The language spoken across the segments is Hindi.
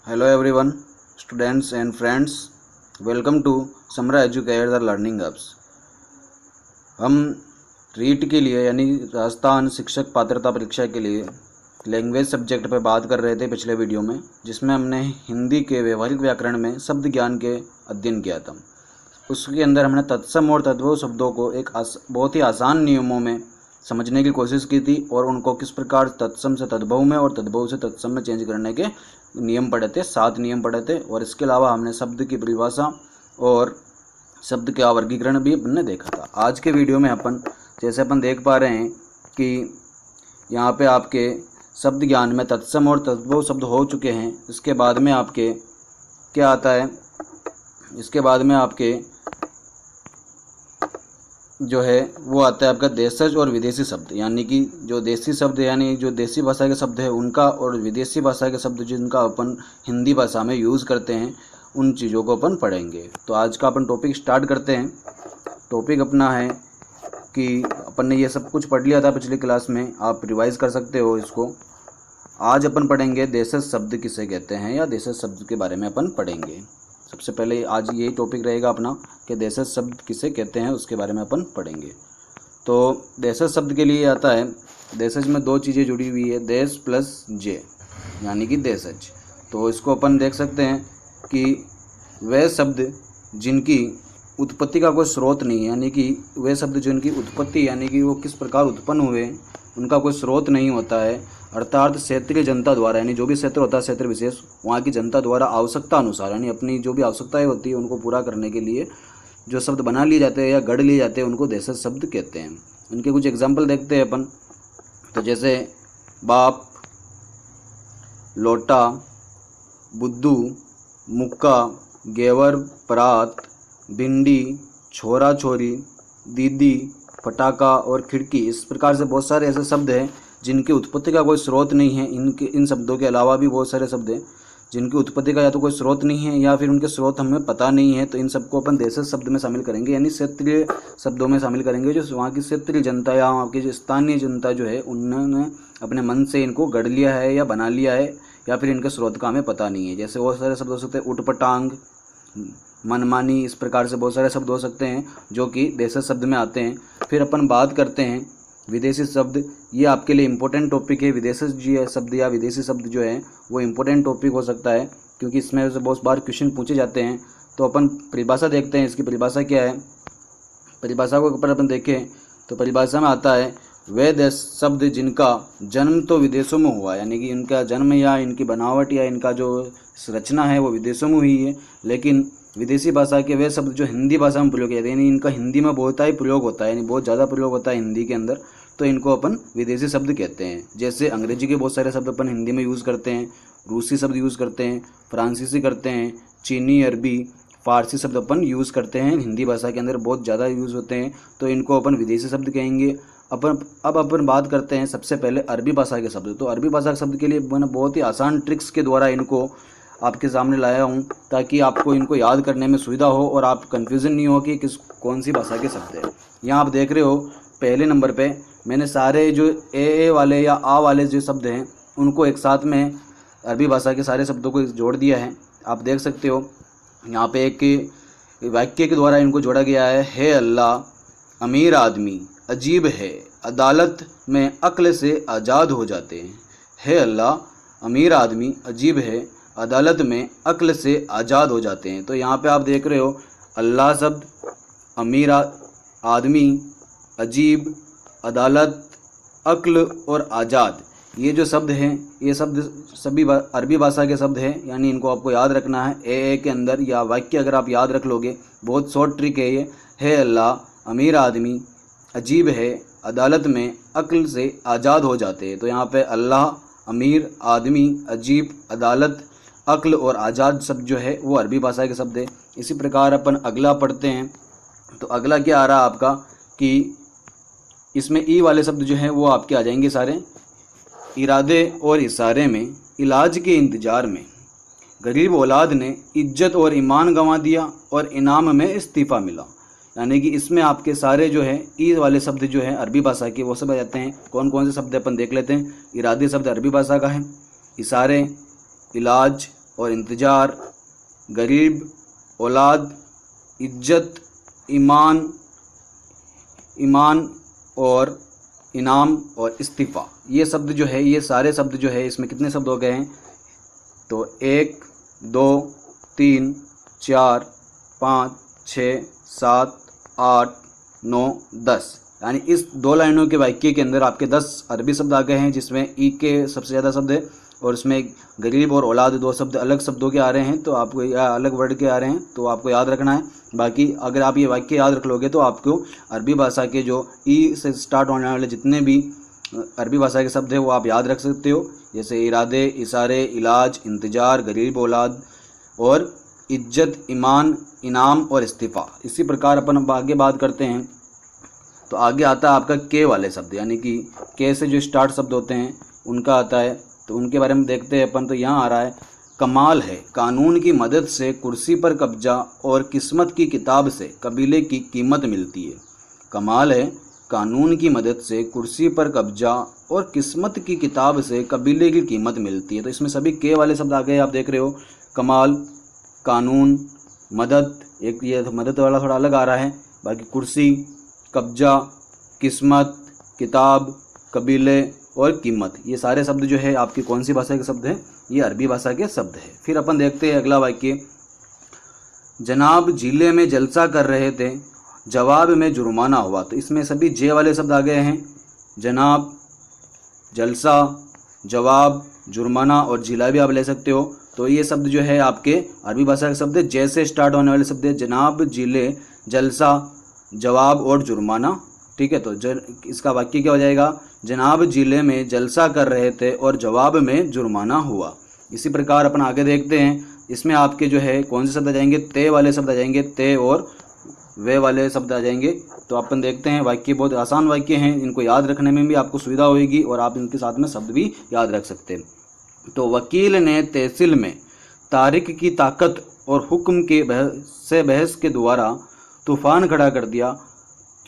Hello everyone, students and friends. Welcome to Samra Educare the learning hubs. हम रीट के लिए यानी राजस्थान शिक्षक पात्रता परीक्षा के लिए लैंग्वेज सब्जेक्ट पर बात कर रहे थे पिछले वीडियो में, जिसमें हमने हिंदी के व्यवहारिक व्याकरण में शब्द ज्ञान के अध्ययन किया था। उसके अंदर हमने तत्सम और तद्भव शब्दों को एक बहुत ही आसान नियमों में समझने की कोशिश की थी और उनको किस प्रकार तत्सम से तद्भव में और तद्भव से तत्सम में चेंज करने के नियम पढ़े थे, 7 नियम पढ़े थे। और इसके अलावा हमने शब्द की परिभाषा और शब्द का वर्गीकरण भी हमने देखा था। आज के वीडियो में अपन देख पा रहे हैं कि यहाँ पे आपके शब्द ज्ञान में तत्सम और तद्भव शब्द हो चुके हैं। इसके बाद में आपके क्या आता है, इसके बाद में आपके जो है वो आता है आपका देशज और विदेशी शब्द, यानी कि जो देसी शब्द यानी जो देसी भाषा के शब्द है उनका और विदेशी भाषा के शब्द जिनका अपन हिंदी भाषा में यूज़ करते हैं, उन चीज़ों को अपन पढ़ेंगे। तो आज का अपन टॉपिक स्टार्ट करते हैं। टॉपिक अपना है कि अपन ने ये सब कुछ पढ़ लिया था पिछली क्लास में, आप रिवाइज़ कर सकते हो इसको। आज अपन पढ़ेंगे देशज शब्द किसे कहते हैं या देशज शब्द के बारे में अपन पढ़ेंगे। सबसे पहले आज यही टॉपिक रहेगा अपना कि देशज शब्द किसे कहते हैं, उसके बारे में अपन पढ़ेंगे। तो देशज शब्द के लिए आता है, देशज में 2 चीज़ें जुड़ी हुई है, देश प्लस जे यानी कि देशज। तो इसको अपन देख सकते हैं कि वे शब्द जिनकी उत्पत्ति का कोई स्रोत नहीं है, यानी कि वे शब्द जिनकी उत्पत्ति यानी कि वो किस प्रकार उत्पन्न हुए उनका कोई स्रोत नहीं होता है, अर्थात क्षेत्रीय जनता द्वारा, यानी जो भी क्षेत्र होता है क्षेत्र विशेष, वहाँ की जनता द्वारा आवश्यकता अनुसार यानी अपनी जो भी आवश्यकताएं होती है उनको पूरा करने के लिए जो शब्द बना लिए जाते हैं या गढ़ लिए जाते हैं उनको देशज शब्द कहते हैं। उनके कुछ एग्जाम्पल देखते हैं अपन। तो जैसे बाप, लोटा, बुद्धू, मुक्का, गेवर, परात, भिंडी, छोरा छोरी, दीदी, पटाखा और खिड़की। इस प्रकार से बहुत सारे ऐसे शब्द हैं जिनकी उत्पत्ति का कोई स्रोत नहीं है। इन शब्दों के अलावा भी बहुत सारे शब्द हैं जिनकी उत्पत्ति का या तो कोई स्रोत नहीं है या फिर उनके स्रोत हमें पता नहीं है। तो इन सबको अपन देशज शब्द में शामिल करेंगे, यानी क्षेत्रीय शब्दों में शामिल करेंगे। जो वहाँ की क्षेत्रीय जनता या वहाँ की जो स्थानीय जनता जो है उन्होंने अपने मन से इनको गढ़ लिया है या बना लिया है, या फिर इनके स्रोत का हमें पता नहीं है। जैसे बहुत सारे शब्द हो सकते हैं, उटपटांग, मनमानी, इस प्रकार से बहुत सारे शब्द हो सकते हैं जो कि देशज शब्द में आते हैं। फिर अपन बात करते हैं विदेशी शब्द। ये आपके लिए इम्पोर्टेंट टॉपिक है। विदेशी शब्द या विदेशी शब्द जो है वो इम्पोर्टेंट टॉपिक हो सकता है क्योंकि इसमें से बहुत बार क्वेश्चन पूछे जाते हैं। तो अपन परिभाषा देखते हैं, इसकी परिभाषा क्या है। परिभाषा को ऊपर अपन देखें तो परिभाषा में आता है वे देश शब्द जिनका जन्म तो विदेशों में हुआ, यानी कि इनका जन्म या इनकी बनावट या इनका जो रचना है वो विदेशों में हुई है, लेकिन विदेशी भाषा के वे शब्द जो हिंदी भाषा में प्रयोग किए जाते हैं, यानी इनका हिंदी में बहुत ही प्रयोग होता है, यानी बहुत ज़्यादा प्रयोग होता है हिंदी के अंदर, तो इनको अपन विदेशी शब्द कहते हैं। जैसे अंग्रेजी के बहुत सारे शब्द अपन हिंदी में यूज़ करते हैं, रूसी शब्द यूज़ करते हैं, फ्रांसीसी करते हैं, चीनी, अरबी, फारसी शब्द अपन यूज़ करते हैं, हिंदी भाषा के अंदर बहुत ज़्यादा यूज़ होते हैं, तो इनको अपन विदेशी शब्द कहेंगे। अब अपन बात करते हैं सबसे पहले अरबी भाषा के शब्द। तो अरबी भाषा के शब्द के लिए मैंने बहुत ही आसान ट्रिक्स के द्वारा इनको आपके सामने लाया हूँ ताकि आपको इनको याद करने में सुविधा हो और आप कन्फ्यूज़न नहीं हो कि कौन सी भाषा के शब्द है। यहाँ आप देख रहे हो पहले नंबर पे मैंने सारे जो ए वाले या आ वाले जो शब्द हैं उनको एक साथ में अरबी भाषा के सारे शब्दों को जोड़ दिया है। आप देख सकते हो यहाँ पे एक वाक्य के द्वारा इनको जोड़ा गया है अल्लाह, अमीर आदमी अजीब है, अदालत में अक्ल से आज़ाद हो जाते हैं। है अल्लाह, अमीर आदमी अजीब है, अदालत में अक्ल से आज़ाद हो जाते हैं। तो यहाँ पे आप देख रहे हो अल्लाह शब्द, अमीर आदमी, अजीब, अदालत, अक्ल और आज़ाद, ये जो शब्द हैं ये शब्द सभी अरबी भाषा के शब्द हैं, यानी इनको आपको याद रखना है। ए के अंदर या वाक्य अगर आप याद रख लोगे, बहुत शॉर्ट ट्रिक है ये। है अल्लाह, अमीर आदमी अजीब है, अदालत में अक्ल से आज़ाद हो जाते हैं। तो यहाँ पे अल्लाह, अमीर, आदमी, अजीब, अदालत, अक्ल और आज़ाद शब्द जो है वो अरबी भाषा के शब्द है। इसी प्रकार अपन अगला पढ़ते हैं। तो अगला क्या आ रहा है आपका कि इसमें ई वाले शब्द जो हैं वो आपके आ जाएंगे सारे। इरादे और इशारे में, इलाज के इंतज़ार में, गरीब औलाद ने इज्जत और ईमान गंवा दिया और इनाम में इस्तीफ़ा मिला। यानी कि इसमें आपके सारे जो है ई वाले शब्द जो है अरबी भाषा के वो सब आ जाते हैं। कौन कौन से शब्द अपन देख लेते हैं। इरादे शब्द अरबी भाषा का है, इशारे, इलाज, और इंतज़ार, गरीब, औलाद, इज्जत, ईमान और इनाम और इस्तीफ़ा। ये शब्द जो है, ये सारे शब्द जो है, इसमें कितने शब्द हो गए हैं? तो 1 2 3 4 5 6 7 8 9 10, यानी इस 2 लाइनों के वाक्य के अंदर आपके 10 अरबी शब्द आ गए हैं, जिसमें ई के सबसे ज़्यादा शब्द है और इसमें गरीब और औलाद 2 शब्द अलग शब्दों के आ रहे हैं, तो आपको अलग वर्ड के आ रहे हैं, तो आपको याद रखना है। बाकी अगर आप ये वाक्य याद रख लोगे तो आपको अरबी भाषा के जो ई से स्टार्ट होने वाले जितने भी अरबी भाषा के शब्द हैं वो आप याद रख सकते हो, जैसे इरादे, इशारे, इलाज, इंतजार, गरीब, औलाद और इज्जत, ईमान, इनाम और इस्तीफ़ा। इसी प्रकार अपन आगे बात करते हैं तो आगे आता है आपका के वाले शब्द, यानी कि के से जो स्टार्ट शब्द होते हैं उनका आता है, तो उनके बारे में देखते हैं अपन। तो यहाँ आ रहा है, कमाल है कानून की मदद से कुर्सी पर कब्जा और किस्मत की किताब से कबीले की कीमत मिलती है। कमाल है कानून की मदद से कुर्सी पर कब्जा और किस्मत की किताब से कबीले की कीमत मिलती है। तो इसमें सभी के वाले शब्द आ गए, आप देख रहे हो, कमाल, कानून, मदद, एक ये मदद वाला थोड़ा अलग आ रहा है, बाकी कुर्सी, कब्जा, किस्मत, किताब, कबीले और कीमत, ये सारे शब्द जो है आपकी कौन सी भाषा के शब्द हैं? ये अरबी भाषा के शब्द है। फिर अपन देखते हैं अगला वाक्य, जनाब जिले में जलसा कर रहे थे, जवाब में जुर्माना हुआ। तो इसमें सभी जे वाले शब्द आ गए हैं, जनाब, जलसा, जवाब, जुर्माना और जिला भी आप ले सकते हो। तो ये शब्द जो है आपके अरबी भाषा के शब्द है, जैसे स्टार्ट होने वाले शब्द है, जनाब, जिले, जलसा, जवाब और जुर्माना। ठीक है, तो इसका वाक्य क्या हो जाएगा? जनाब जिले में जलसा कर रहे थे और जवाब में जुर्माना हुआ। इसी प्रकार अपन आगे देखते हैं, इसमें आपके जो है कौन से शब्द आ जाएंगे? ते वाले शब्द आ जाएंगे, ते और वे वाले शब्द आ जाएंगे। तो अपन देखते हैं, वाक्य बहुत आसान वाक्य हैं, इनको याद रखने में भी आपको सुविधा होगी और आप इनके साथ में शब्द भी याद रख सकते हैं। तो वकील ने तहसील में तारिक की ताकत और हुक्म के बहस के द्वारा तूफान खड़ा कर दिया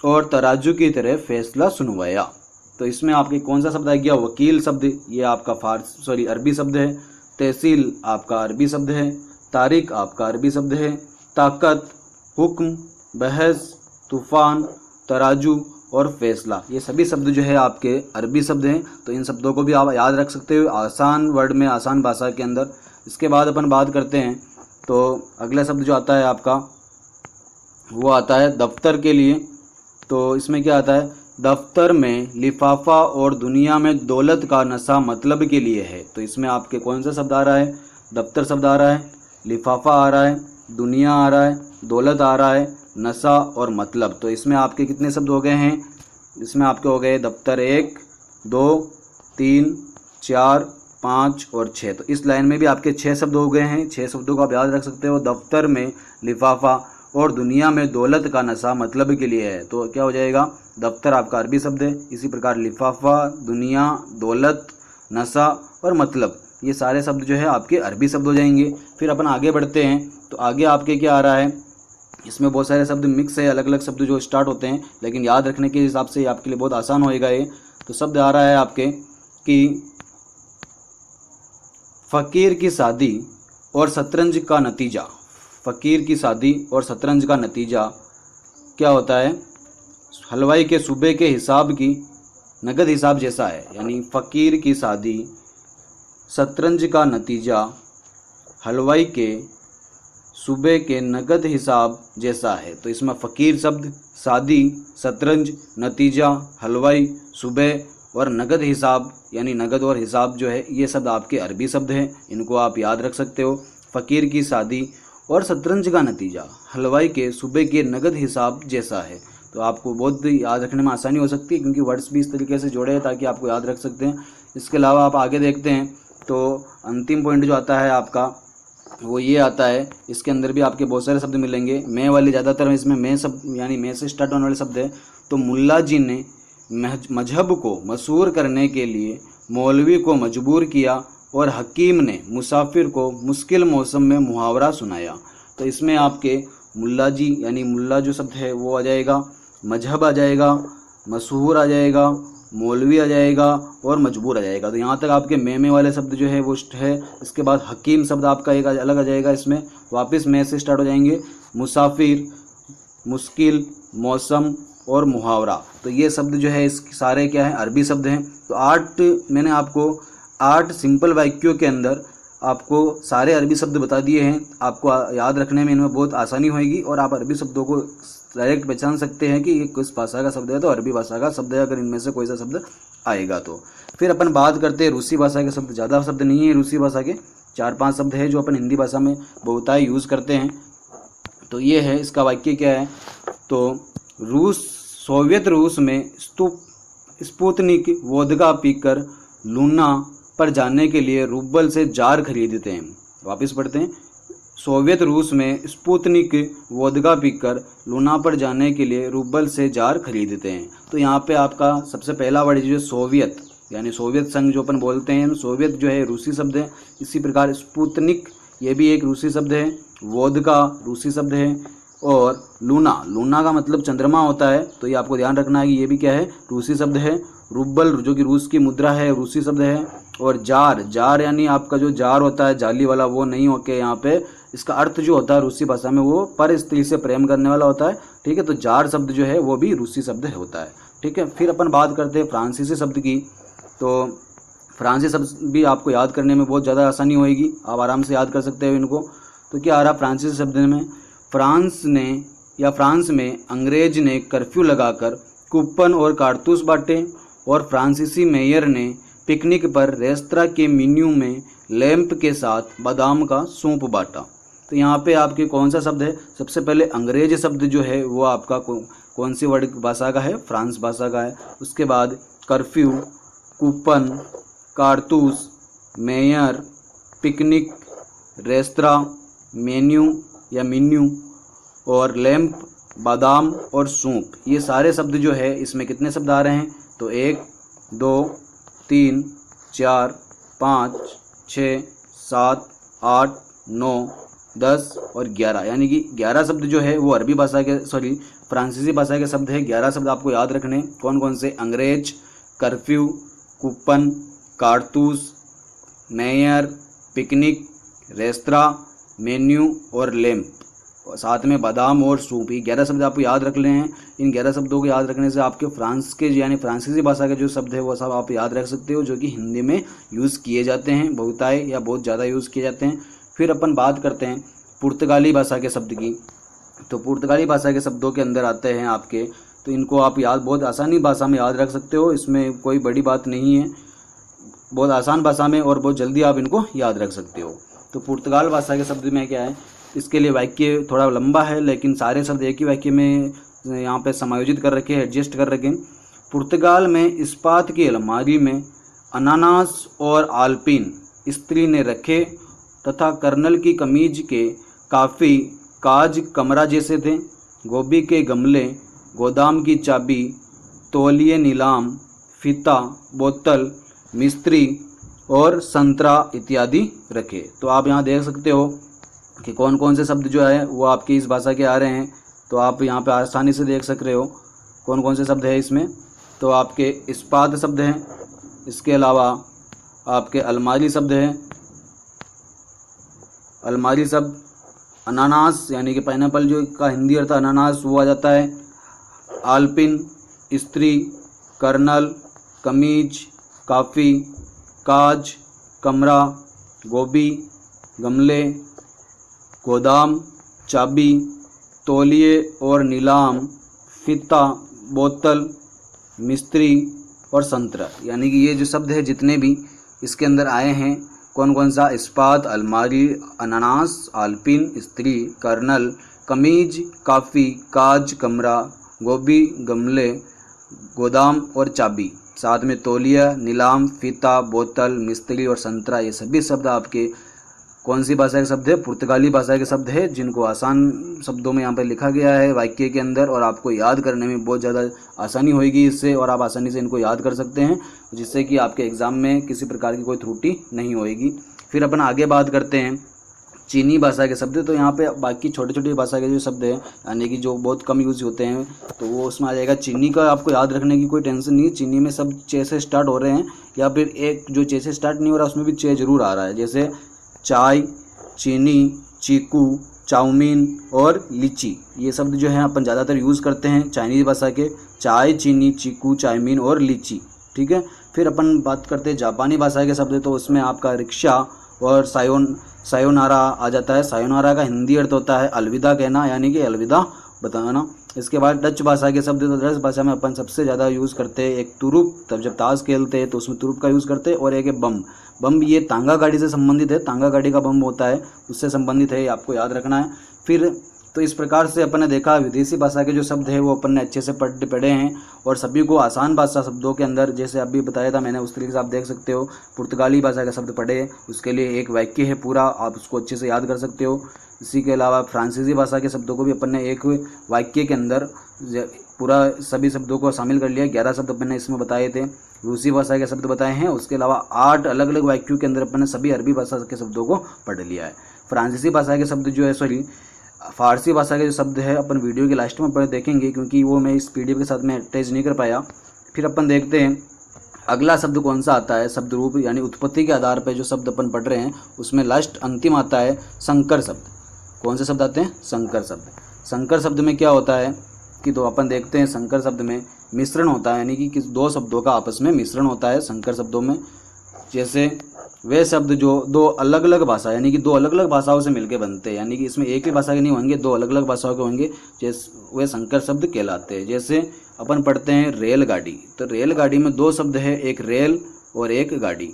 और तराजू की तरह फैसला सुनवाया। तो इसमें आपके कौन सा शब्द आ गया? वकील शब्द, ये आपका अरबी शब्द है, तहसील आपका अरबी शब्द है, तारिक आपका अरबी शब्द है, ताकत, हुक्म, बहस, तूफान, तराजू और फैसला, ये सभी शब्द जो है आपके अरबी शब्द हैं। तो इन शब्दों को भी आप याद रख सकते हो आसान वर्ड में, आसान भाषा के अंदर। इसके बाद अपन बात करते हैं, तो अगला शब्द जो आता है आपका वो आता है दफ्तर के लिए। तो इसमें क्या आता है? दफ्तर में लिफाफा और दुनिया में दौलत का नशा मतलब के लिए है। तो इसमें आपके कौन सा शब्द आ रहा है? दफ्तर शब्द आ रहा है, लिफाफा आ रहा है, दुनिया आ रहा है, दौलत आ रहा है, नशा और मतलब। तो इसमें आपके कितने शब्द हो गए हैं? इसमें आपके हो गए दफ्तर 1 2 3 4 5 और 6। तो इस लाइन में भी आपके 6 शब्द हो गए हैं। 6 शब्दों को आप याद रख सकते हो। दफ्तर में लिफाफा और दुनिया में दौलत का नशा मतलब के लिए है। तो क्या हो जाएगा? दफ्तर आपका अरबी शब्द है, इसी प्रकार लिफाफा, दुनिया, दौलत, नशा और मतलब, ये सारे शब्द जो है आपके अरबी शब्द हो जाएंगे। फिर अपन आगे बढ़ते हैं, तो आगे आपके क्या आ रहा है? इसमें बहुत सारे शब्द मिक्स है, अलग अलग शब्द जो स्टार्ट होते हैं, लेकिन याद रखने के हिसाब से आपके लिए बहुत आसान होएगा ये। तो शब्द आ रहा है आपके कि फ़कीर की शादी और शतरंज का नतीजा। फ़कीर की शादी और शतरंज का नतीजा क्या होता है? हलवाई के सूबे के हिसाब की नगद हिसाब जैसा है। यानी फ़कीर की शादी, शतरंज का नतीजा हलवाई के सूबे के नगद हिसाब जैसा है। तो इसमें फ़कीर शब्द, शादी, शतरंज, नतीजा, हलवाई, सूबे और नगद हिसाब, यानी नगद और हिसाब जो है, ये शब्द आपके अरबी शब्द हैं, इनको आप याद रख सकते हो। फ़कीर की शादी और शतरंज का नतीजा हलवाई के सूबे के नगद हिसाब जैसा है। तो आपको बहुत याद रखने में आसानी हो सकती है, क्योंकि वर्ड्स भी इस तरीके से जोड़े हैं ताकि आपको याद रख सकते हैं। इसके अलावा आप आगे देखते हैं, तो अंतिम पॉइंट जो आता है आपका वो ये आता है। इसके अंदर भी आपके बहुत सारे शब्द मिलेंगे। मैं वाली ज़्यादातर इसमें मैं शब्द, यानी मैं से स्टार्ट होने वाले शब्द है। तो मुल्ला जी ने मजहब को मशहूर करने के लिए मौलवी को मजबूर किया और हकीम ने मुसाफिर को मुश्किल मौसम में मुहावरा सुनाया। तो इसमें आपके मुल्ला जी, यानी मुल्ला जो शब्द है वो आ जाएगा, मजहब आ जाएगा, मशहूर आ जाएगा मौलवी आ जाएगा और मजबूर आ जाएगा। तो यहाँ तक आपके में वाले शब्द जो है वो है। इसके बाद हकीम शब्द आपका एक अलग आ जाएगा, इसमें वापस में से स्टार्ट हो जाएंगे। मुसाफिर, मुश्किल, मौसम और मुहावरा। तो ये शब्द जो है इस सारे क्या है, अरबी शब्द हैं। तो 8 मैंने आपको 8 सिंपल वाक्यों के अंदर आपको सारे अरबी शब्द बता दिए हैं। आपको याद रखने में इनमें बहुत आसानी होगी और आप अरबी शब्दों को डायरेक्ट पहचान सकते हैं कि ये किस भाषा का शब्द है, तो अरबी भाषा का शब्द है अगर इनमें से कोई सा शब्द आएगा तो। फिर अपन बात करते हैं रूसी भाषा के शब्द। ज़्यादा शब्द नहीं है रूसी भाषा के, 4-5 शब्द है जो अपन हिंदी भाषा में बहुतायत यूज़ करते हैं। तो ये है, इसका वाक्य क्या है, तो सोवियत रूस में स्पुतनिक वोदका पीकर लूना पर जाने के लिए रूबल से जार खरीदते हैं। वापस पढ़ते हैं। सोवियत रूस में स्पुतनिक वोदका पीकर लूना पर जाने के लिए रूबल से जार खरीदते हैं। तो यहाँ पे आपका सबसे पहला वर्ड जो है सोवियत, यानी सोवियत संघ जो अपन बोलते हैं। सोवियत जो है रूसी शब्द है। इसी प्रकार स्पुतनिक ये भी एक रूसी शब्द है, वोदका रूसी शब्द है, और लूना का मतलब चंद्रमा होता है। तो ये आपको ध्यान रखना है कि ये भी क्या है, रूसी शब्द है। रूबल जो कि रूस की मुद्रा है, रूसी शब्द है। और जार यानी आपका जो जार होता है जाली वाला, वो नहीं होके यहाँ पे इसका अर्थ जो होता है रूसी भाषा में वो पर स्त्री से प्रेम करने वाला होता है। ठीक है, तो जार शब्द जो है वो भी रूसी शब्द होता है। ठीक है, फिर अपन बात करते हैं फ्रांसीसी शब्द की। तो फ्रांसीसी शब्द भी आपको याद करने में बहुत ज़्यादा आसानी होगी, आप आराम से याद कर सकते हो इनको। तो क्या आ रहा फ्रांसीसी शब्द में, फ्रांस में अंग्रेज ने कर्फ्यू लगाकर कूपन और कारतूस बांटे, और फ्रांसीसी मेयर ने पिकनिक पर रेस्तरां के मेन्यू में लैंप के साथ बादाम का सूप बांटा। तो यहाँ पे आपके कौन सा शब्द है, सबसे पहले अंग्रेज शब्द जो है वो आपका कौन सी वर्ड भाषा का है, फ्रांस भाषा का है। उसके बाद कर्फ्यू, कूपन, कारतूस, मेयर, पिकनिक, रेस्तरां, मेन्यू और लैंप, बादाम और सूप। ये सारे शब्द जो है इसमें कितने शब्द आ रहे हैं, तो 1 2 3 4 5 6 7 8 9 10 और 11, यानी कि 11 शब्द जो है वो अरबी भाषा के फ्रांसीसी भाषा के शब्द है। 11 शब्द आपको याद रखने, कौन कौन से, अंग्रेज, कर्फ्यू, कूपन, कारतूस, मेयर, पिकनिक, रेस्तरां, मेन्यू और लैंप, और साथ में बादाम और सूप। ये 11 शब्द आपको याद रख ले हैं। इन 11 शब्दों को याद रखने से आपके फ्रांस के यानी फ्रांसीसी भाषा के जो शब्द है वो सब आप याद रख सकते हो, जो कि हिंदी में यूज़ किए जाते हैं, बहुतायत या बहुत ज़्यादा यूज़ किए जाते हैं। फिर अपन बात करते हैं पुर्तगाली भाषा के शब्द की। तो पुर्तगाली भाषा के शब्दों के अंदर आते हैं आपके, तो इनको आप बहुत आसानी भाषा में याद रख सकते हो, इसमें कोई बड़ी बात नहीं है, बहुत आसान भाषा में और बहुत जल्दी आप इनको याद रख सकते हो। तो पुर्तगाल भाषा के शब्द में क्या है, इसके लिए वाक्य थोड़ा लंबा है, लेकिन सारे शब्द एक ही वाक्य में यहाँ पे समायोजित कर रखे, एडजस्ट कर रखे। पुर्तगाल में इस्पात की अलमारी में अनानास और आल्पिन स्त्री ने रखे तथा कर्नल की कमीज के काफ़ी काज कमरा जैसे थे। गोभी के गमले, गोदाम की चाबी, तौलिए नीलाम, फीता, बोतल, मिस्त्री और संतरा इत्यादि रखे। तो आप यहाँ देख सकते हो कि कौन कौन से शब्द जो है वो आपकी इस भाषा के आ रहे हैं। तो आप यहाँ पे आसानी से देख सक रहे हो कौन कौन से शब्द है इसमें। तो आपके इस्पात शब्द हैं, इसके अलावा आपके अलमारी शब्द हैं, अलमारी शब्द, अनानास यानी कि पाइनएप्पल जो का हिंदी अर्थ अनानास वो आ जाता है, आल्पिन स्त्री, कर्नल कमीज, काफ़ी, काज, कमरा, गोभी, गमले, गोदाम, चाबी, तौलिए और नीलाम, फीता, बोतल, मिस्त्री और संतरा। यानी कि ये जो शब्द है जितने भी इसके अंदर आए हैं, कौन कौन सा, इस्पात, अलमारी, अनानास, आल्पिन, स्त्री, कर्नल, कमीज, काफ़ी, काज, कमरा, गोभी, गमले, गोदाम और चाबी, साथ में तौलिया, नीलाम, फीता, बोतल, मिस्त्री और संतरा। ये सभी शब्द आपके कौन सी भाषा के शब्द है, पुर्तगाली भाषा के शब्द है, जिनको आसान शब्दों में यहाँ पर लिखा गया है वाक्य के अंदर, और आपको याद करने में बहुत ज़्यादा आसानी होगी इससे, और आप आसानी से इनको याद कर सकते हैं, जिससे कि आपके एग्ज़ाम में किसी प्रकार की कोई त्रुटि नहीं होएगी। फिर अपन आगे बात करते हैं चीनी भाषा के शब्द। तो यहाँ पे बाकी छोटे छोटे भाषा के जो शब्द हैं यानी कि जो बहुत कम यूज होते हैं तो वो उसमें आ जाएगा। चीनी का आपको याद रखने की कोई टेंशन नहीं है, चीनी में सब चे से स्टार्ट हो रहे हैं, या फिर एक जो चे से स्टार्ट नहीं हो रहा उसमें भी चे जरूर आ रहा है, जैसे चाय, चीनी, चीकू, चाउमीन और लीची। ये शब्द जो है अपन ज़्यादातर यूज़ करते हैं चाइनीज़ भाषा के, चाय, चीनी, चीकू, चाउमीन और लीची। ठीक है, फिर अपन बात करते हैं जापानी भाषा के शब्द। तो उसमें आपका रिक्शा और सायोनारा आ जाता है। सायोनारा का हिंदी अर्थ होता है अलविदा कहना, यानी कि अलविदा बताना। इसके बाद डच भाषा के शब्द। तो डच भाषा में अपन सबसे ज़्यादा यूज़ करते हैं एक तुरुप, तब जब ताश खेलते हैं तो उसमें तुरुप का यूज़ करते हैं, और एक है बम। बम ये तांगा गाड़ी से संबंधित है, तांगा गाड़ी का बम होता है उससे संबंधित है, ये आपको याद रखना है। फिर तो इस प्रकार से अपन ने देखा विदेशी भाषा के जो शब्द है वो अपन ने अच्छे से पढ़े हैं, और सभी को आसान भाषा शब्दों के अंदर जैसे अभी बताया था मैंने उस तरीके से आप देख सकते हो। पुर्तगाली भाषा के शब्द पढ़े, उसके लिए एक वाक्य है पूरा, आप उसको अच्छे से याद कर सकते हो। इसी के अलावा फ्रांसीसी भाषा के शब्दों को भी अपन ने एक वाक्य के अंदर पूरा सभी शब्दों को शामिल कर लिया। 11 शब्द अपन ने इसमें बताए थे। रूसी भाषा के शब्द बताए हैं, उसके अलावा 8 अलग अलग वाक्यों के अंदर अपन ने सभी अरबी भाषा के शब्दों को पढ़ लिया है। फ्रांसीसी भाषा के शब्द जो है फारसी भाषा के जो शब्द है अपन वीडियो के लास्ट में देखेंगे, क्योंकि वो मैं इस पीडीएफ के साथ में अटैच नहीं कर पाया। फिर अपन देखते हैं अगला शब्द कौन सा आता है, शब्द रूप यानी उत्पत्ति के आधार पर जो शब्द अपन पढ़ रहे हैं उसमें लास्ट अंतिम आता है संकर शब्द। कौन से शब्द आते हैं? संकर शब्द। संकर शब्द में क्या होता है कि तो अपन देखते हैं संकर शब्द में मिश्रण होता है, यानी कि किस दो शब्दों का आपस में मिश्रण होता है संकर शब्दों में। जैसे वे शब्द जो दो अलग अलग भाषा यानी कि दो अलग अलग भाषाओं से मिलकर बनते हैं, यानी कि इसमें एक ही भाषा के नहीं होंगे, दो अलग अलग भाषाओं के होंगे, जैसे वे संकर शब्द कहलाते हैं। जैसे अपन पढ़ते हैं रेलगाड़ी, तो रेलगाड़ी में दो शब्द है, एक रेल और एक गाड़ी।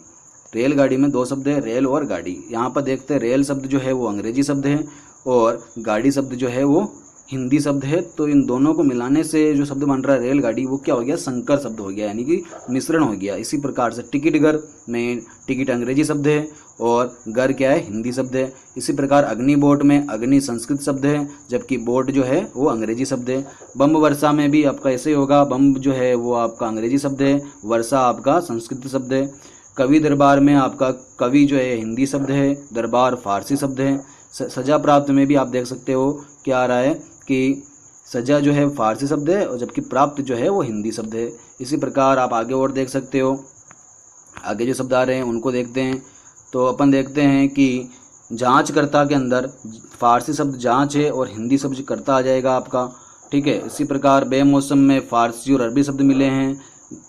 रेलगाड़ी में दो शब्द है, रेल और गाड़ी। यहाँ पर देखते हैं रेल शब्द जो है वो अंग्रेजी शब्द है और गाड़ी शब्द जो है वो हिंदी शब्द है। तो इन दोनों को मिलाने से जो शब्द बन रहा है रेलगाड़ी, वो क्या हो गया? संकर शब्द हो गया, यानी कि मिश्रण हो गया। इसी प्रकार से टिकट घर में टिकट अंग्रेजी शब्द है और घर क्या है? हिंदी शब्द है। इसी प्रकार अग्नि बोट में अग्नि संस्कृत शब्द है, जबकि बोट जो है वो अंग्रेजी शब्द है। बम वर्षा में भी आपका ऐसे ही होगा, बम जो है वो आपका अंग्रेजी शब्द है, वर्षा आपका संस्कृत शब्द है। कवि दरबार में आपका कवि जो है हिंदी शब्द है, दरबार फारसी शब्द है। सजा प्राप्त में भी आप देख सकते हो क्या आ रहा है कि सजा जो है फारसी शब्द है और जबकि प्राप्त जो है वो हिंदी शब्द है। इसी प्रकार आप आगे और देख सकते हो, आगे जो शब्द आ रहे हैं उनको देखते हैं। तो अपन देखते हैं कि जांचकर्ता के अंदर फारसी शब्द जांच है और हिंदी शब्द कर्ता आ जाएगा आपका। ठीक है, इसी प्रकार बेमौसम में फारसी और अरबी शब्द मिले हैं,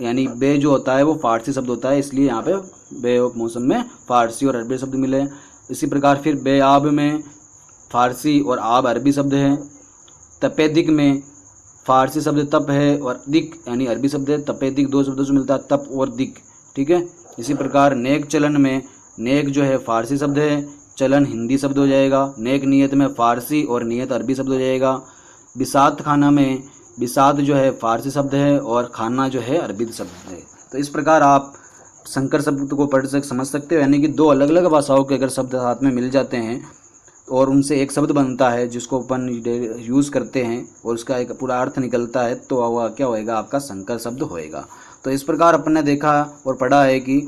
यानी बे जो होता है वो फारसी शब्द होता है, इसलिए यहाँ पे बेमौसम में फारसी और अरबी शब्द मिले हैं। इसी प्रकार फिर बेआब में फारसी और आब अरबी शब्द है। तपेदिक में फारसी शब्द तप है और दिक यानी अरबी शब्द है। तपेदिक दो शब्दों से मिलता है, तप और दिक। ठीक है, इसी प्रकार नेक चलन में नेक जो है फारसी शब्द है, चलन हिंदी शब्द हो जाएगा। नेक नियत में फारसी और नियत अरबी शब्द हो जाएगा। बिसात खाना में बिसात जो है फारसी शब्द है और खाना जो है अरबी शब्द है। तो इस प्रकार आप संकर शब्द को पढ़ समझ सकते हो, यानी कि दो अलग अलग भाषाओं के अगर शब्द साथ में मिल जाते हैं और उनसे एक शब्द बनता है जिसको अपन यूज़ करते हैं और उसका एक पूरा अर्थ निकलता है, तो वह क्या होएगा? आपका संकर शब्द होएगा। तो इस प्रकार अपन ने देखा और पढ़ा है कि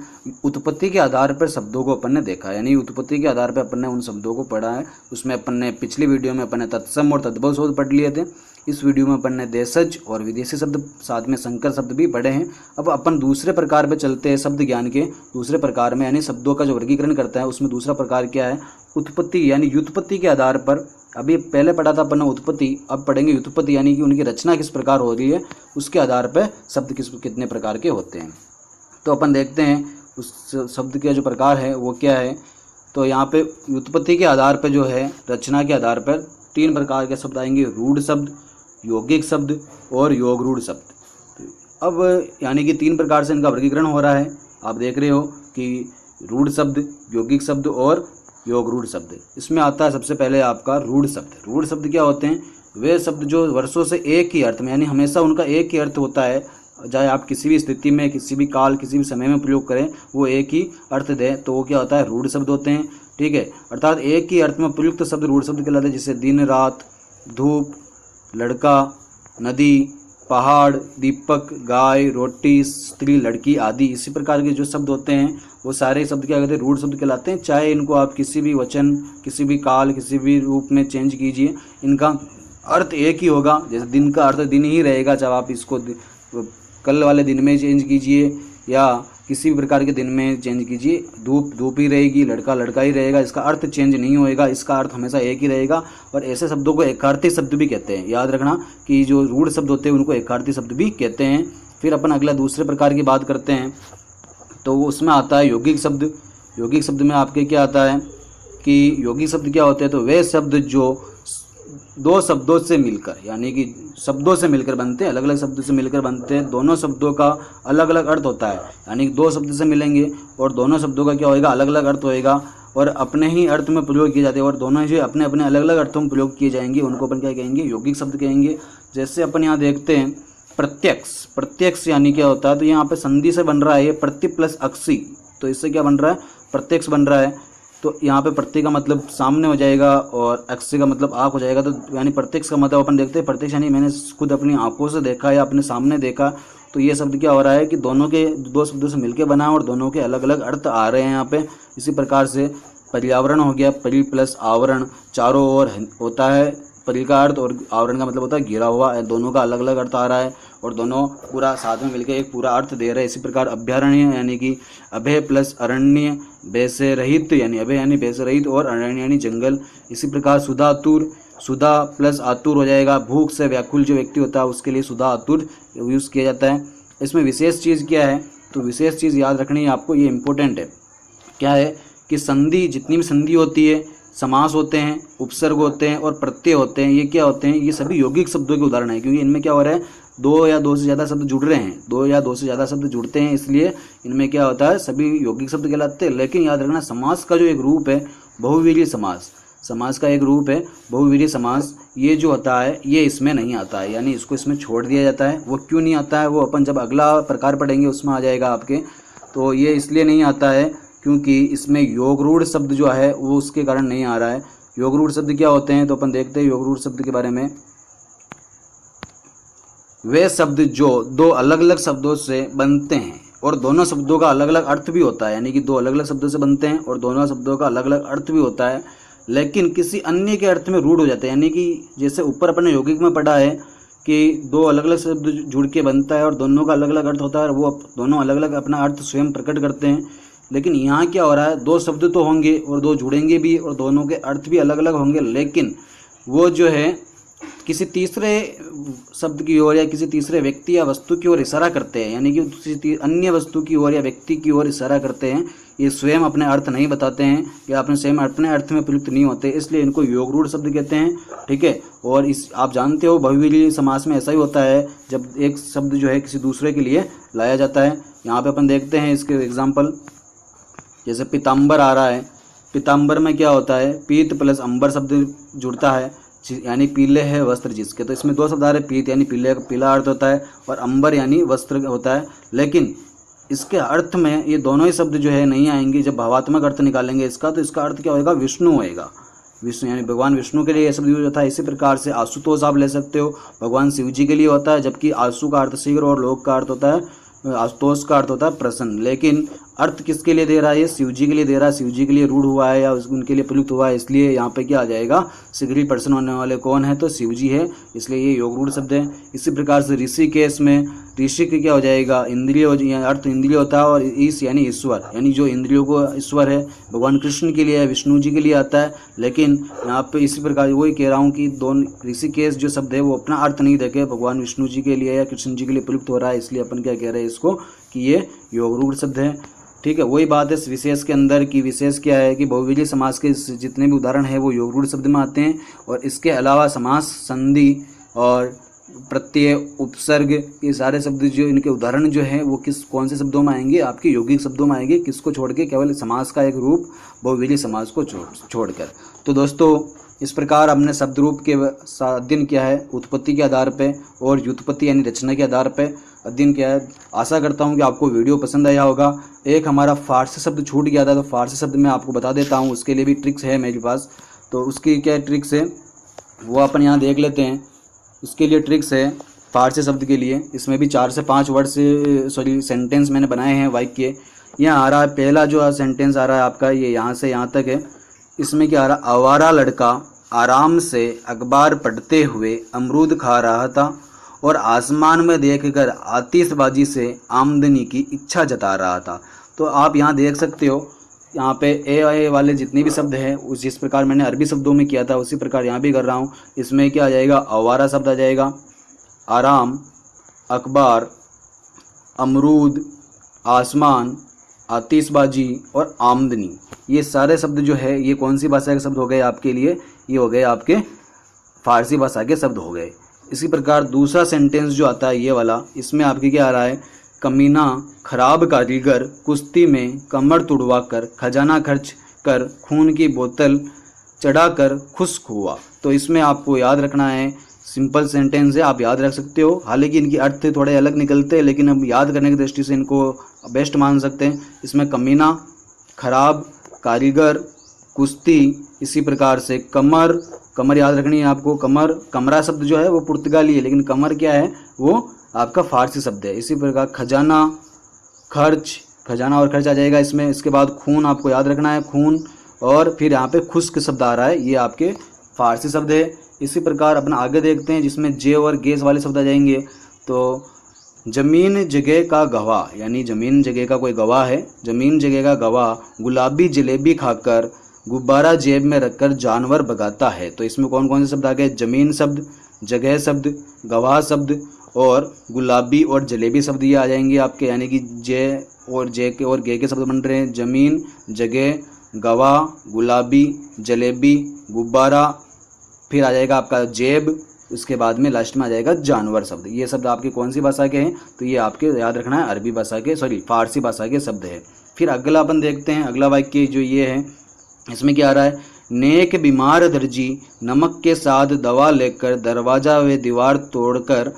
उत्पत्ति के आधार पर शब्दों को अपन ने देखा, यानी उत्पत्ति के आधार पर अपन ने उन शब्दों को पढ़ा है। उसमें अपन ने पिछली वीडियो में अपन ने तत्सम और तद्भव शब्द पढ़ लिए थे। इस वीडियो में अपन ने देशज और विदेशी शब्द साथ में संकर शब्द भी पढ़े हैं। अब अपन दूसरे प्रकार पे चलते हैं, शब्द ज्ञान के दूसरे प्रकार में, यानी शब्दों का जो वर्गीकरण करता है उसमें दूसरा प्रकार क्या है? उत्पत्ति, यानी व्युत्पत्ति के आधार पर। अभी पहले पढ़ा था अपन ने उत्पत्ति, अब पढ़ेंगे व्युत्पत्ति, यानी कि उनकी रचना किस प्रकार हो रही है, उसके आधार पर शब्द कितने प्रकार के होते हैं। तो अपन देखते हैं उस शब्द के जो प्रकार है वो क्या है। तो यहाँ पे व्युत्पत्ति के आधार पर जो है, रचना के आधार पर 3 प्रकार के शब्द आएंगे: रूढ़ शब्द, यौगिक शब्द और योग रूढ़ शब्द। अब यानी कि 3 प्रकार से इनका वर्गीकरण हो रहा है। आप देख रहे हो कि रूढ़ शब्द, यौगिक शब्द और योग रूढ़ शब्द। इसमें आता है सबसे पहले आपका रूढ़ शब्द। रूढ़ शब्द क्या होते हैं? वे शब्द जो वर्षों से एक ही अर्थ में, यानी हमेशा उनका एक ही अर्थ होता है, चाहे आप किसी भी स्थिति में, किसी भी काल, किसी भी समय में प्रयोग करें, वो एक ही अर्थ दें, तो वो क्या होता है? रूढ़ शब्द होते हैं। ठीक है, अर्थात एक ही अर्थ में प्रयुक्त शब्द रूढ़ शब्द कहलाते हैं। जैसे दिन रात, धूप, लड़का, नदी, पहाड़, दीपक, गाय, रोटी, स्त्री, लड़की आदि इसी प्रकार के जो शब्द होते हैं वो सारे शब्द क्या कहते हैं, रूढ़ शब्द कहलाते हैं। चाहे इनको आप किसी भी वचन, किसी भी काल, किसी भी रूप में चेंज कीजिए, इनका अर्थ एक ही होगा। जैसे दिन का अर्थ दिन ही रहेगा, चाहे आप इसको कल वाले दिन में चेंज कीजिए या किसी भी प्रकार के दिन में चेंज कीजिए, धूप धूप ही रहेगी, लड़का लड़का ही रहेगा, इसका अर्थ चेंज नहीं होएगा, इसका अर्थ हमेशा एक ही रहेगा। और ऐसे शब्दों को एकार्थी शब्द भी कहते हैं। याद रखना कि जो रूढ़ शब्द होते हैं उनको एकार्थी शब्द भी कहते हैं। फिर अपन अगला दूसरे प्रकार की बात करते हैं, तो वो उसमें आता है यौगिक शब्द। यौगिक शब्द में आपके क्या आता है कि यौगिक शब्द क्या होते हैं, तो वे शब्द जो दो शब्दों से मिलकर, यानी कि शब्दों से मिलकर बनते हैं, अलग अलग शब्दों से मिलकर बनते हैं, दोनों शब्दों का अलग अलग अर्थ होता है। यानी कि दो शब्द से मिलेंगे और दोनों शब्दों का क्या होएगा, अलग अलग अर्थ होएगा और अपने ही अर्थ में प्रयोग किए जाते हैं, और दोनों जो अपने अपने अलग अलग अर्थों में प्रयोग किए जाएंगे, उनको अपन क्या कहेंगे, यौगिक शब्द कहेंगे। जैसे अपन यहाँ देखते हैं प्रत्यक्ष, प्रत्यक्ष यानी क्या होता है, तो यहाँ पे संधि से बन रहा है ये प्रति प्लस अक्षी, तो इससे क्या बन रहा है, प्रत्यक्ष बन रहा है। तो यहाँ पे प्रत्यय का मतलब सामने हो जाएगा और अक्षय का मतलब आँख हो जाएगा। तो यानी प्रत्यक्ष का मतलब अपन देखते हैं, प्रत्यक्ष यानी मैंने खुद अपनी आंखों से देखा या अपने सामने देखा। तो ये शब्द क्या हो रहा है कि दोनों के दो शब्दों से मिलकर बना और दोनों के अलग अलग अर्थ आ रहे हैं यहाँ पे। इसी प्रकार से पर्यावरण हो गया, परि प्लस आवरण, चारों ओर होता है परि का अर्थ और आवरण का मतलब होता है घिरा हुआ, दोनों का अलग अलग अर्थ आ रहा है और दोनों पूरा साथ में मिलकर एक पूरा अर्थ दे रहे हैं। इसी प्रकार अभ्यारण्य यानी कि अभय प्लस अरण्य, भय से रहित यानी अभय यानी भय से रहित और अरण्य यानी जंगल। इसी प्रकार सुधातुर, सुधा प्लस आतुर हो जाएगा, भूख से व्याकुल जो व्यक्ति होता है उसके लिए सुधा आतुर यूज़ किया जाता है। इसमें विशेष चीज़ क्या है, तो विशेष चीज़ याद रखनी है आपको, ये इंपॉर्टेंट है। क्या है कि संधि, जितनी भी संधि होती है, समास होते हैं, उपसर्ग होते हैं और प्रत्यय होते हैं, ये क्या होते हैं, ये सभी यौगिक शब्दों के उदाहरण है। क्योंकि इनमें क्या हो रहा है, दो या दो से ज़्यादा शब्द जुड़ रहे हैं, दो या दो से ज़्यादा शब्द जुड़ते हैं, इसलिए इनमें क्या होता है, सभी यौगिक शब्द कहलाते हैं। लेकिन याद रखना समास का जो एक रूप है बहुवीर्य समास, समास का एक रूप है बहुवीर्य समास, ये जो होता है ये इसमें नहीं आता है, यानी इसको इसमें छोड़ दिया जाता है। वो क्यों नहीं आता है, वो अपन जब अगला प्रकार पढ़ेंगे उसमें आ जाएगा आपके। तो ये इसलिए नहीं आता है क्योंकि इसमें योगरूढ़ शब्द जो है वो उसके कारण नहीं आ रहा है। योगरूढ़ शब्द क्या होते हैं, तो अपन देखते हैं योगरूढ़ शब्द के बारे में। वे शब्द जो दो अलग अलग शब्दों से बनते हैं और दोनों शब्दों का अलग अलग अर्थ भी होता है, यानी कि दो अलग अलग शब्दों से बनते हैं और दोनों शब्दों का अलग अलग अर्थ भी होता है, लेकिन किसी अन्य के अर्थ में रूढ़ हो जाते हैं। यानी कि जैसे ऊपर अपने यौगिक में पढ़ा है कि दो अलग अलग शब्द जुड़ के बनता है और दोनों का अलग अलग अर्थ होता है और वो दोनों अलग अलग अपना अर्थ स्वयं प्रकट करते हैं। लेकिन यहाँ क्या हो रहा है, दो शब्द तो होंगे और दो जुड़ेंगे भी और दोनों के अर्थ भी अलग अलग होंगे, लेकिन वो जो है किसी तीसरे शब्द की ओर या किसी तीसरे व्यक्ति या वस्तु की ओर इशारा करते हैं, यानी कि किसी अन्य वस्तु की ओर या व्यक्ति की ओर इशारा करते हैं। ये स्वयं अपने अर्थ नहीं बताते हैं या अपने स्वयं अपने अर्थ में प्रयुक्त नहीं होते, इसलिए इनको योगरूढ़ शब्द कहते हैं। ठीक है, और इस आप जानते हो बहुवीर्य समास में ऐसा ही होता है जब एक शब्द जो है किसी दूसरे के लिए लाया जाता है। यहाँ पे अपन देखते हैं इसके एग्जाम्पल, जैसे पीताम्बर आ रहा है, पीताम्बर में क्या होता है, पीत प्लस अंबर शब्द जुड़ता है, यानी पीले है वस्त्र जिसके। तो इसमें दो शब्द आ रहे, पीत यानी पीले पीला अर्थ होता है और अंबर यानी वस्त्र होता है, लेकिन इसके अर्थ में ये दोनों ही शब्द जो है नहीं आएंगे। जब भावात्मक अर्थ निकालेंगे इसका, तो इसका अर्थ क्या होगा, विष्णु होएगा। विष्णु यानी भगवान विष्णु के लिए ये शब्द यूज होता है। इसी प्रकार से आशुतोष आप ले सकते हो, भगवान शिव जी के लिए होता है, जबकि आशु का अर्थ शीघ्र और लोक का अर्थ होता है, आशुतोष का अर्थ होता है प्रसन्न। लेकिन अर्थ किसके लिए दे रहा है, ये शिव जी के लिए दे रहा है, शिव जी के लिए रूढ़ हुआ है या उनके लिए प्रयुक्त हुआ है, इसलिए यहाँ पे क्या आ जाएगा, शीघ्र प्रसन्न होने वाले कौन है, तो शिव जी है, इसलिए ये योगरूढ़ शब्द है। इसी प्रकार से ऋषिकेश में ऋषि के क्या हो जाएगा, इंद्रिय, अर्थ इंद्रिय होता है और ईश यानी ईश्वर, यानी जो इंद्रियों को ईश्वर है, भगवान कृष्ण के लिए है, विष्णु जी के लिए आता है। लेकिन यहाँ पे इसी प्रकार वही कह रहा हूँ कि दोनों ऋषिकेश जो शब्द है वो अपना अर्थ नहीं देके भगवान विष्णु जी के लिए या कृष्ण जी के लिए प्रयुक्त हो रहा है, इसलिए अपन क्या कह रहे हैं इसको कि ये योगरूढ़ शब्द है। ठीक है, वही बात है विशेष के अंदर की, विशेष क्या है कि बहुवीर्य समास के जितने भी उदाहरण है वो योगरूढ़ शब्द में आते हैं, और इसके अलावा समास, संधि और प्रत्यय, उपसर्ग, ये सारे शब्द जो इनके उदाहरण जो हैं वो कौन से शब्दों में आएंगे, आपके यौगिक शब्दों में आएंगे। किसको छोड़ के, केवल समास का एक रूप बहुवीर्य समास को छोड़कर। तो दोस्तों इस प्रकार हमने शब्द रूप के अध्ययन किया है उत्पत्ति के आधार पे और व्युत्पत्ति यानी रचना के आधार पे अध्ययन किया है। आशा करता हूँ कि आपको वीडियो पसंद आया होगा। एक हमारा फारसी शब्द छूट गया था, तो फारसी शब्द मैं आपको बता देता हूँ, उसके लिए भी ट्रिक्स है मेरे पास। तो उसकी क्या ट्रिक्स है वो अपन यहाँ देख लेते हैं। उसके लिए ट्रिक्स है फारसी शब्द के लिए। इसमें भी 4 से 5 वर्ड से सेंटेंस मैंने बनाए हैं वाक्य। यहाँ आ रहा है पहला जो सेंटेंस आ रहा है आपका, ये यहाँ से यहाँ तक है। इसमें क्या आ रहा है, आवारा लड़का आराम से अखबार पढ़ते हुए अमरूद खा रहा था और आसमान में देखकर आतिशबाजी से आमदनी की इच्छा जता रहा था। तो आप यहाँ देख सकते हो, यहाँ पे ए वाले जितने भी शब्द हैं उस जिस प्रकार मैंने अरबी शब्दों में किया था उसी प्रकार यहाँ भी कर रहा हूँ। इसमें क्या आ जाएगा, आवारा शब्द आ जाएगा, आराम, अखबार, अमरूद, आसमान, आतिशबाजी और आमदनी। ये सारे शब्द जो है ये कौन सी भाषा के शब्द हो गए आपके लिए, ये हो गए आपके फारसी भाषा के शब्द हो गए। इसी प्रकार दूसरा सेंटेंस जो आता है ये वाला, इसमें आपके क्या आ रहा है, कमीना खराब कारीगर कुश्ती में कमर तुड़वा कर खजाना खर्च कर खून की बोतल चढ़ाकर खुश्क हुआ। तो इसमें आपको याद रखना है, सिंपल सेंटेंस है, आप याद रख सकते हो। हालांकि इनकी अर्थ थोड़े अलग निकलते हैं लेकिन हम याद करने की दृष्टि से इनको बेस्ट मान सकते हैं। इसमें कमीना, खराब, कारीगर, कुश्ती, इसी प्रकार से कमर, कमर याद रखनी है आपको। कमर, कमरा शब्द जो है वो पुर्तगाली है लेकिन कमर क्या है, वो आपका फारसी शब्द है। इसी प्रकार खजाना, खर्च, खजाना और खर्च आ जाएगा इसमें। इसके बाद खून आपको याद रखना है, खून, और फिर यहाँ पे खुश्क शब्द आ रहा है, ये आपके फारसी शब्द है। इसी प्रकार अपना आगे देखते हैं जिसमें जे और गेस वाले शब्द आ जाएंगे। तो जमीन जगह का गवाह, यानी जमीन जगह का कोई गवाह है, जमीन जगह का गवाह गुलाबी जलेबी खाकर गुब्बारा जेब में रखकर जानवर भगाता है। तो इसमें कौन कौन से शब्द आ गए, जमीन शब्द, जगह शब्द, गवाह शब्द और गुलाबी और जलेबी शब्द ये आ जाएंगे आपके, यानी कि जे और जे के और गे के शब्द बन रहे हैं। जमीन, जगह, गवाह, गुलाबी, जलेबी, गुब्बारा, फिर आ जाएगा आपका जेब, उसके बाद में लास्ट में आ जाएगा जानवर शब्द। ये शब्द आपके कौन सी भाषा के हैं, तो ये आपके याद रखना है अरबी भाषा के, फारसी भाषा के शब्द है। फिर अगला अपन देखते हैं, अगला वाक्य जो ये है, इसमें क्या आ रहा है, नेक बीमार दर्जी नमक के साथ दवा लेकर दरवाजा व दीवार तोड़कर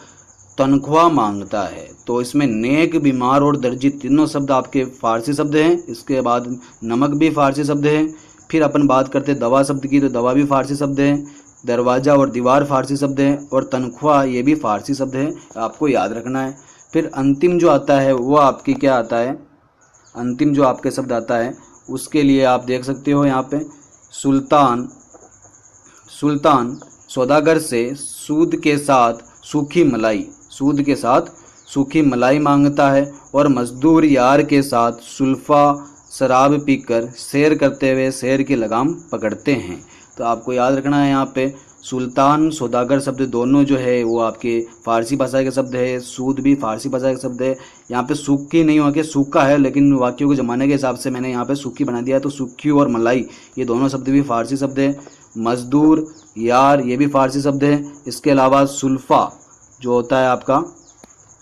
तनख्वाह मांगता है। तो इसमें नेक, बीमार और दर्जी तीनों शब्द आपके फारसी शब्द हैं। इसके बाद नमक भी फारसी शब्द है। फिर अपन बात करते हैं दवा शब्द की, तो दवा भी फारसी शब्द है, दरवाज़ा और दीवार फारसी शब्द है और तनख्वाह ये भी फारसी शब्द है, आपको याद रखना है। फिर अंतिम जो आता है वो आपकी क्या आता है, अंतिम जो आपके शब्द आता है उसके लिए आप देख सकते हो यहाँ पे, सुल्तान, सुल्तान सौदागर से सूद के साथ सूखी मलाई, सूद के साथ सूखी मलाई मांगता है और मजदूर यार के साथ सुल्फा शराब पीकर सैर करते हुए सैर की लगाम पकड़ते हैं। तो आपको याद रखना है यहाँ पे सुल्तान, सौदागर शब्द दोनों जो है वो आपके फारसी भाषा के शब्द है, सूद भी फारसी भाषा के शब्द है। यहाँ पे सूखी नहीं हो के सूखा है, लेकिन वाक्यों के ज़माने के हिसाब से मैंने यहाँ पे सूखी बना दिया है, तो सूखी और मलाई ये दोनों शब्द भी फारसी शब्द है। मजदूर, यार ये भी फारसी शब्द है। इसके अलावा सुल्फा जो होता है आपका,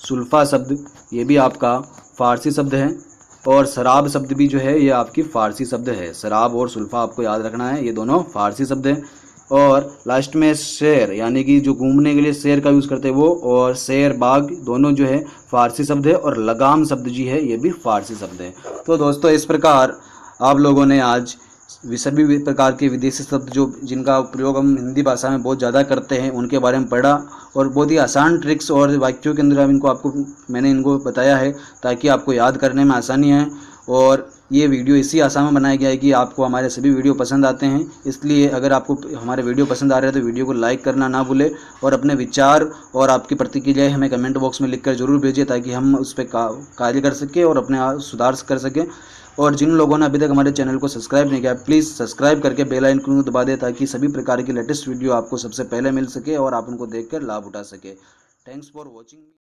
सुल्फा शब्द ये भी आपका फारसी शब्द है और शराब शब्द भी जो है ये आपकी फारसी शब्द है। शराब और सुल्फा आपको याद रखना है, ये दोनों फारसी शब्द हैं। और लास्ट में शेर, यानी कि जो घूमने के लिए शेर का यूज़ करते हैं वो, और शेर, बाग दोनों जो है फारसी शब्द है और लगाम शब्द जी है ये भी फारसी शब्द है। तो दोस्तों इस प्रकार आप लोगों ने आज सभी प्रकार के विदेशी शब्द जो जिनका प्रयोग हम हिंदी भाषा में बहुत ज़्यादा करते हैं उनके बारे में पढ़ा और बहुत ही आसान ट्रिक्स और वाक्यों के अंदर मैंने इनको बताया है ताकि आपको याद करने में आसानी है। और ये वीडियो इसी आशा में बनाया गया है कि आपको हमारे सभी वीडियो पसंद आते हैं, इसलिए अगर आपको हमारे वीडियो पसंद आ रहे हैं तो वीडियो को लाइक करना ना भूलें और अपने विचार और आपकी प्रतिक्रियाएं हमें कमेंट बॉक्स में लिखकर ज़रूर भेजिए ताकि हम उस पर कार्य कर सकें और अपने सुधार कर सकें। और जिन लोगों ने अभी तक हमारे चैनल को सब्सक्राइब नहीं किया प्लीज़ सब्सक्राइब करके बेल आइकन को दबा दें ताकि सभी प्रकार की लेटेस्ट वीडियो आपको सबसे पहले मिल सके और आप उनको देखकर लाभ उठा सके। Thanks for watching.